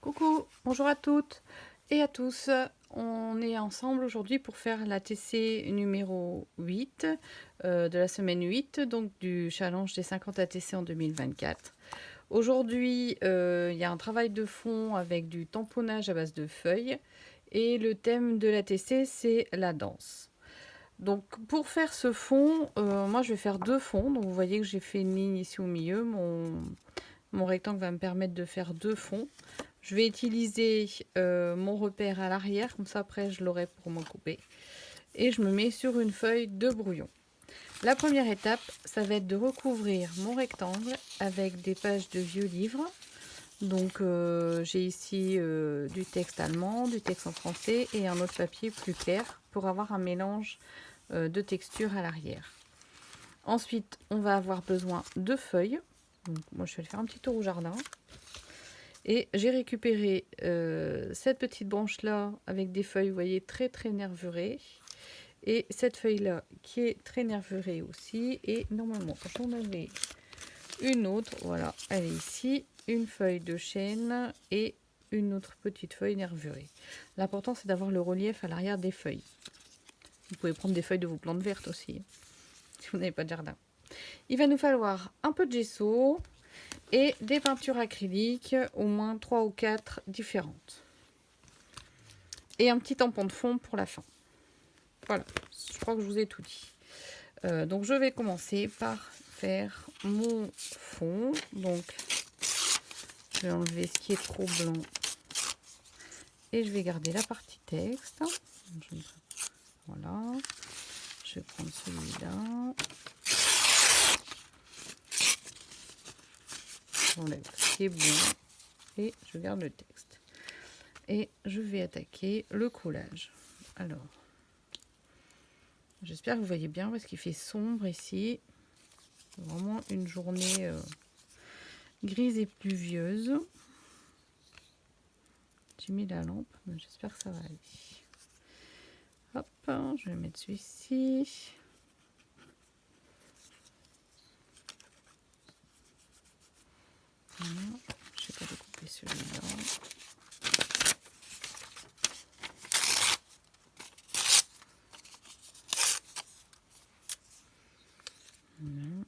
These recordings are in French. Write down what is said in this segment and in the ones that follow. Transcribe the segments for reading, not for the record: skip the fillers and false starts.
Coucou, bonjour à toutes et à tous. On est ensemble aujourd'hui pour faire la TC numéro 8 de la semaine 8, donc du challenge des 50 ATC en 2024. Aujourd'hui, il y a un travail de fond avec du tamponnage à base de feuilles et le thème de la TC, c'est la danse. Donc pour faire ce fond, moi je vais faire deux fonds. Donc vous voyez que j'ai fait une ligne ici au milieu. Mon rectangle va me permettre de faire deux fonds. Je vais utiliser mon repère à l'arrière, comme ça après je l'aurai pour m'en couper. Et je me mets sur une feuille de brouillon. La première étape, ça va être de recouvrir mon rectangle avec des pages de vieux livres. Donc j'ai ici du texte allemand, du texte en français et un autre papier plus clair pour avoir un mélange de textures à l'arrière. Ensuite, on va avoir besoin de feuilles. Donc, moi, je vais aller faire un petit tour au jardin. Et j'ai récupéré cette petite branche-là avec des feuilles, vous voyez, très très nervurées. Et cette feuille-là qui est très nervurée aussi. Et normalement, quand on avait une autre, voilà, elle est ici. Une feuille de chêne et une autre petite feuille nervurée. L'important, c'est d'avoir le relief à l'arrière des feuilles. Vous pouvez prendre des feuilles de vos plantes vertes aussi, si vous n'avez pas de jardin. Il va nous falloir un peu de gesso et des peintures acryliques, au moins 3 ou 4 différentes. Et un petit tampon de fond pour la fin. Voilà, je crois que je vous ai tout dit. Donc je vais commencer par faire mon fond. Donc je vais enlever ce qui est trop blanc. Et je vais garder la partie texte. Voilà. Je vais prendre celui-là. J'enlève ce qui est blanc. Et je garde le texte. Et je vais attaquer le collage. Alors, j'espère que vous voyez bien parce qu'il fait sombre ici. C'est vraiment une journée grise et pluvieuse. J'ai mis la lampe, mais j'espère que ça va aller. Hop, je vais mettre celui-ci. Voilà, je vais pas découper celui-là. Voilà.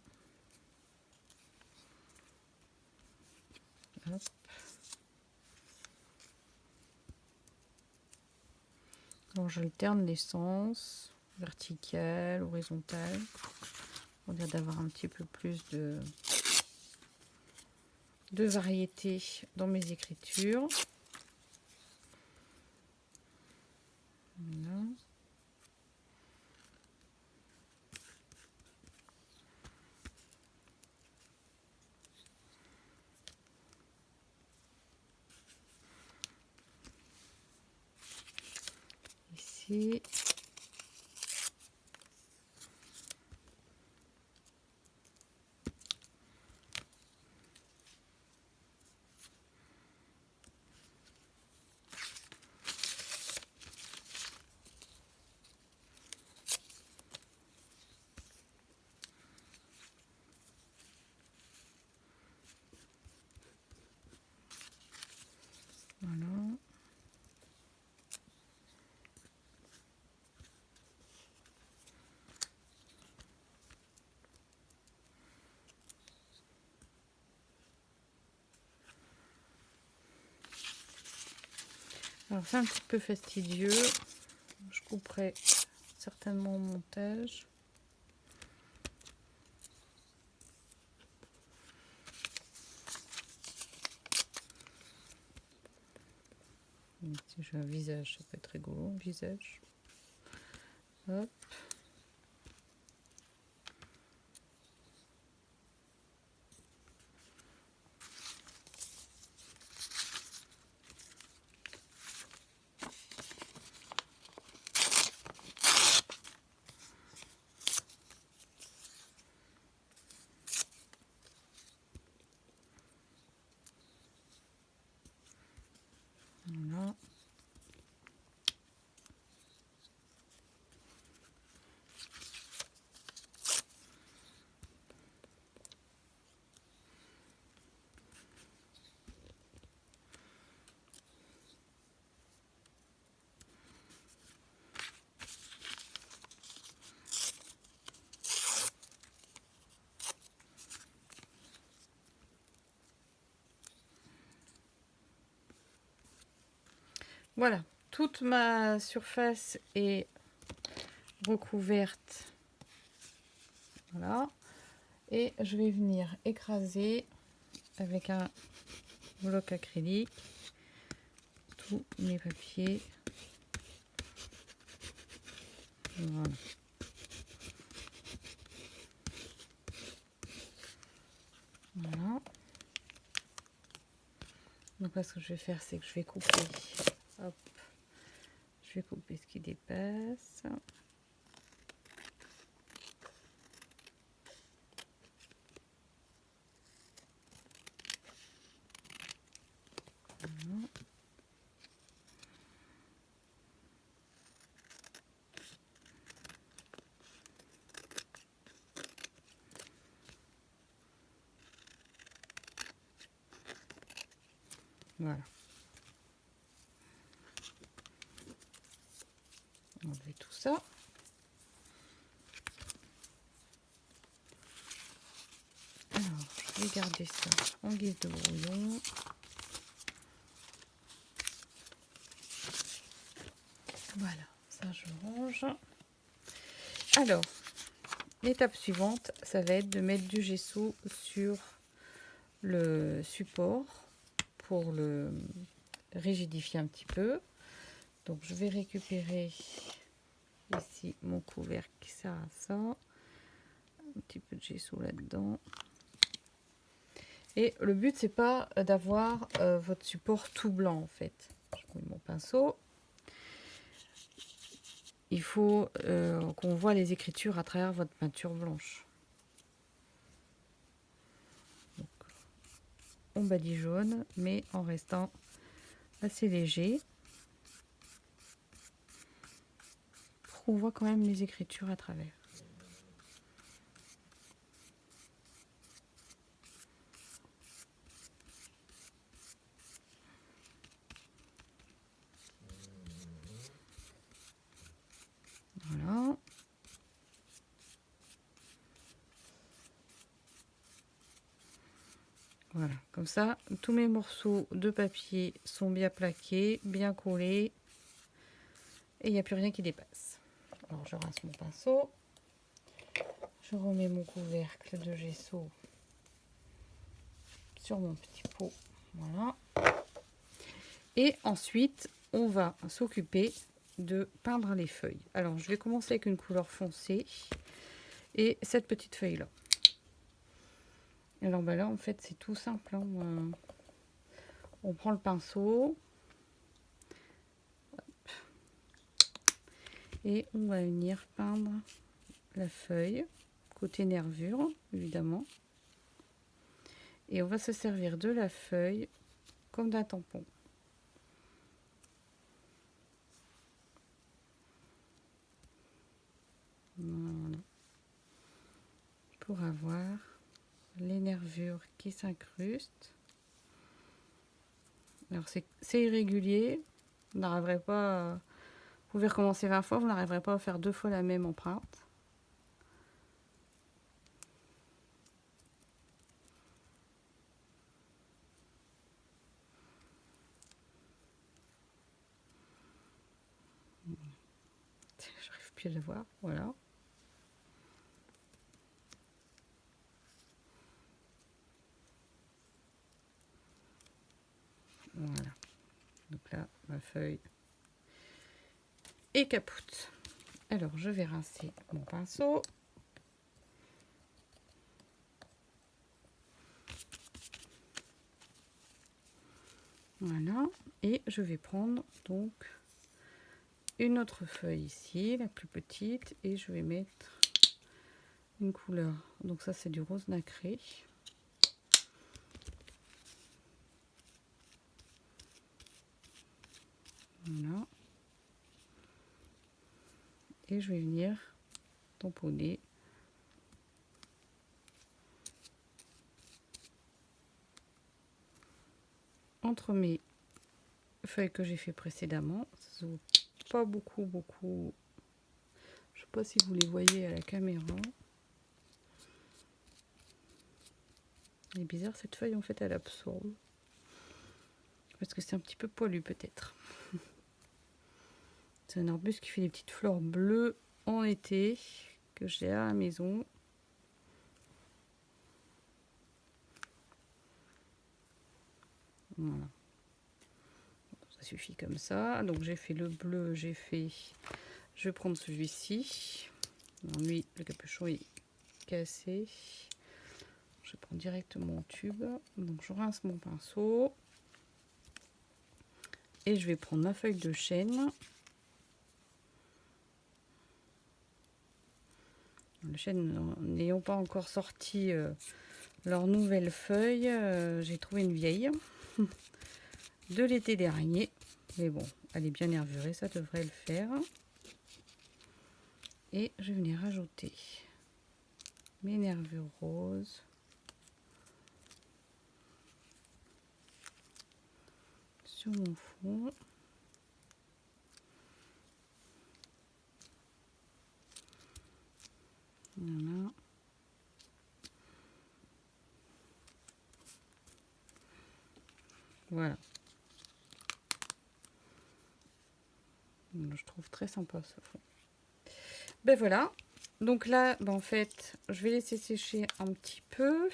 Hop. Alors j'alterne les sens, vertical, horizontal, pour dire d'avoir un petit peu plus de variété dans mes écritures. Voilà. Ici. Voilà. Alors c'est un petit peu fastidieux. Je couperai certainement au montage. Si j'ai un visage, ça peut être rigolo, un visage. Hop. Voilà. Voilà, toute ma surface est recouverte. Voilà. Et je vais venir écraser avec un bloc acrylique tous mes papiers. Voilà. Voilà. Donc là, ce que je vais faire, c'est que je vais couper. Hop. Je vais couper ce qui dépasse. Voilà. Voilà. Enlever tout ça. Alors, je vais garder ça en guise de brouillon. Voilà, ça je range. Alors, l'étape suivante, ça va être de mettre du gesso sur le support pour le rigidifier un petit peu. Donc je vais récupérer ici mon couvercle qui sert à ça. Un petit peu de gesso là-dedans. Et le but, c'est pas d'avoir votre support tout blanc en fait. Je mets mon pinceau. Il faut qu'on voit les écritures à travers votre peinture blanche. Donc, on badigeonne, mais en restant assez léger. Pour qu'on voit quand même les écritures à travers. Voilà. Voilà, comme ça, tous mes morceaux de papier sont bien plaqués, bien collés. Et il n'y a plus rien qui dépasse. Alors, je rince mon pinceau. Je remets mon couvercle de gesso sur mon petit pot. Voilà. Et ensuite, on va s'occuper de peindre les feuilles. Alors, je vais commencer avec une couleur foncée et cette petite feuille-là. Alors, ben là, en fait, c'est tout simple. Hein. On prend le pinceau. Et on va venir peindre la feuille, côté nervure, évidemment. Et on va se servir de la feuille comme d'un tampon. Voilà. Pour avoir les nervures qui s'incrustent. Alors c'est irrégulier. Vous n'arriverez pas... Vous pouvez recommencer 20 fois, vous n'arriverez pas à faire 2 fois la même empreinte. J'arrive plus à le voir, voilà. Voilà. Donc là, ma feuille est capoute. Alors, je vais rincer mon pinceau. Voilà. Et je vais prendre donc une autre feuille ici, la plus petite, et je vais mettre une couleur. Donc ça, c'est du rose nacré. Voilà. Et je vais venir tamponner entre mes feuilles que j'ai fait précédemment. Ça se voit pas beaucoup. Je sais pas si vous les voyez à la caméra. C'est bizarre, cette feuille en fait elle absorbe. Parce que c'est un petit peu poilu peut-être. C'est un arbuste qui fait des petites fleurs bleues en été que j'ai à la maison. Voilà. Ça suffit comme ça. Donc j'ai fait le bleu, j'ai fait... Je vais prendre celui-ci. Lui, le capuchon est cassé. Je prends directement mon tube. Donc je rince mon pinceau. Et je vais prendre ma feuille de chêne. Le chêne n'ayant pas encore sorti leur nouvelle feuille, j'ai trouvé une vieille de l'été dernier. Mais bon, elle est bien nervurée, ça devrait le faire. Et je vais venir rajouter mes nervures roses. Sur mon fond. Voilà. Voilà. Je trouve très sympa ce fond. Ben voilà. Donc là, ben en fait, je vais laisser sécher un petit peu.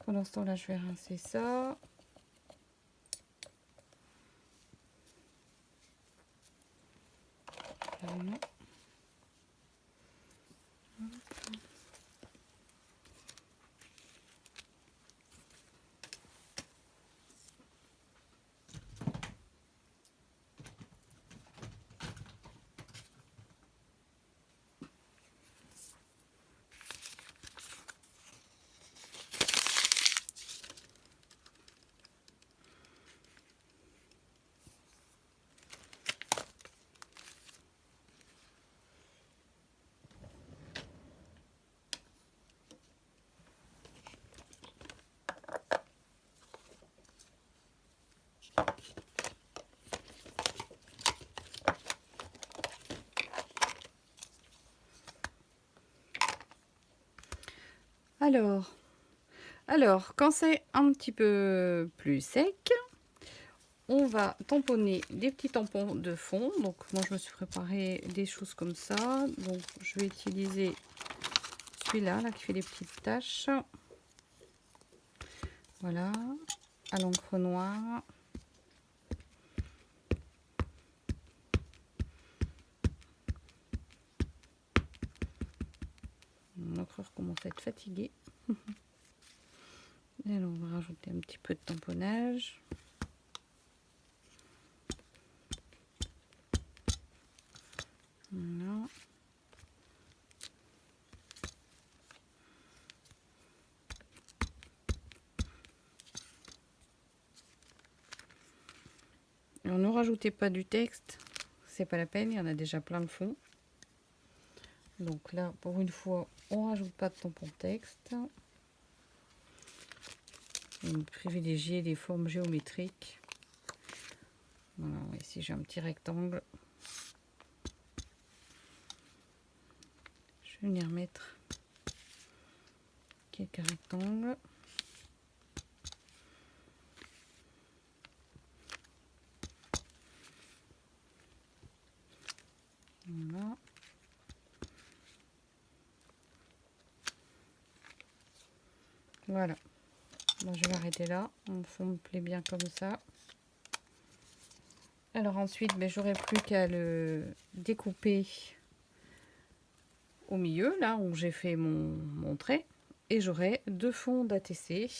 Pendant ce temps-là, je vais rincer ça. Voilà. Alors, quand c'est un petit peu plus sec, on va tamponner des petits tampons de fond. Donc, moi, je me suis préparé des choses comme ça. Donc, je vais utiliser celui-là, là, qui fait des petites taches. Voilà, à l'encre noire. L'encreur commence à être fatiguée. Et alors, on va rajouter un petit peu de tamponnage. Voilà. Alors, ne rajoutez pas du texte, c'est pas la peine, il y en a déjà plein de fond. Donc là, pour une fois, on rajoute pas de tampon texte. On privilégier les formes géométriques. Voilà, ici j'ai un petit rectangle. Je vais venir mettre quelques rectangles. Voilà. Voilà. Bon, je vais arrêter là. Mon fond me plaît bien comme ça. Alors ensuite, ben, j'aurai plus qu'à le découper au milieu, là où j'ai fait mon trait. Et j'aurai deux fonds d'ATC.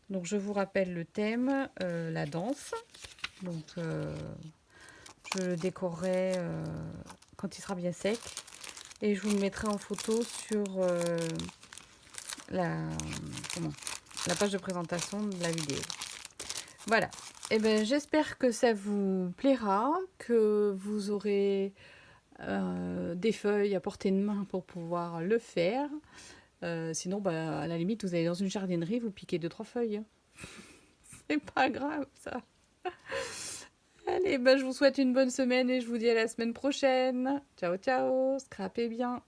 Donc je vous rappelle le thème, la danse. Donc je le décorerai quand il sera bien sec. Et je vous le mettrai en photo sur la page de présentation de la vidéo. Voilà. Et ben j'espère que ça vous plaira, que vous aurez des feuilles à portée de main pour pouvoir le faire. Sinon, bah, à la limite, vous allez dans une jardinerie, vous piquez 2-3 feuilles. C'est pas grave, ça. Allez, bah, je vous souhaite une bonne semaine et je vous dis à la semaine prochaine. Ciao, ciao, scrapez bien.